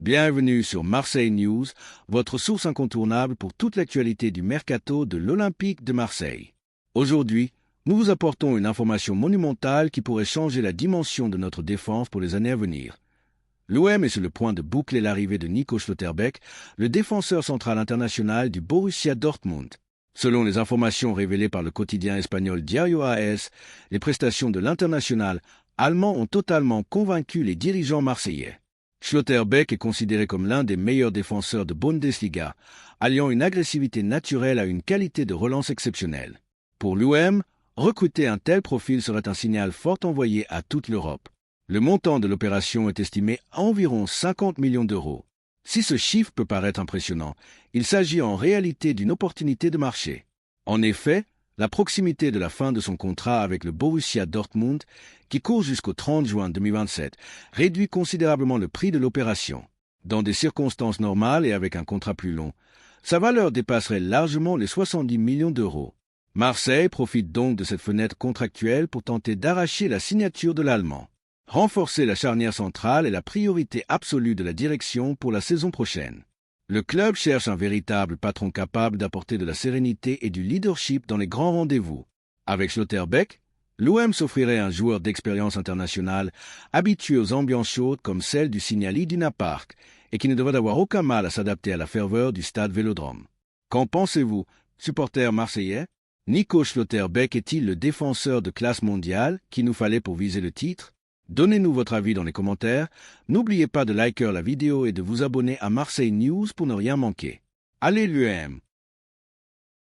Bienvenue sur Marseille News, votre source incontournable pour toute l'actualité du mercato de l'Olympique de Marseille. Aujourd'hui, nous vous apportons une information monumentale qui pourrait changer la dimension de notre défense pour les années à venir. L'OM est sur le point de boucler l'arrivée de Nico Schlotterbeck, le défenseur central international du Borussia Dortmund. Selon les informations révélées par le quotidien espagnol Diario AS, les prestations de l'international allemand ont totalement convaincu les dirigeants marseillais. Schlotterbeck est considéré comme l'un des meilleurs défenseurs de Bundesliga, alliant une agressivité naturelle à une qualité de relance exceptionnelle. Pour l'OM, recruter un tel profil serait un signal fort envoyé à toute l'Europe. Le montant de l'opération est estimé à environ 50 millions d'euros. Si ce chiffre peut paraître impressionnant, il s'agit en réalité d'une opportunité de marché. En effet, la proximité de la fin de son contrat avec le Borussia Dortmund, qui court jusqu'au 30 juin 2027, réduit considérablement le prix de l'opération. Dans des circonstances normales et avec un contrat plus long, sa valeur dépasserait largement les 70 millions d'euros. Marseille profite donc de cette fenêtre contractuelle pour tenter d'arracher la signature de l'Allemand. Renforcer la charnière centrale est la priorité absolue de la direction pour la saison prochaine. Le club cherche un véritable patron capable d'apporter de la sérénité et du leadership dans les grands rendez-vous. Avec Schlotterbeck, l'OM s'offrirait un joueur d'expérience internationale, habitué aux ambiances chaudes comme celle du Signal Iduna Park, et qui ne devrait avoir aucun mal à s'adapter à la ferveur du stade Vélodrome. Qu'en pensez-vous, supporters marseillais? Nico Schlotterbeck est-il le défenseur de classe mondiale qu'il nous fallait pour viser le titre? Donnez-nous votre avis dans les commentaires. N'oubliez pas de liker la vidéo et de vous abonner à Marseille News pour ne rien manquer. Allez l'UM!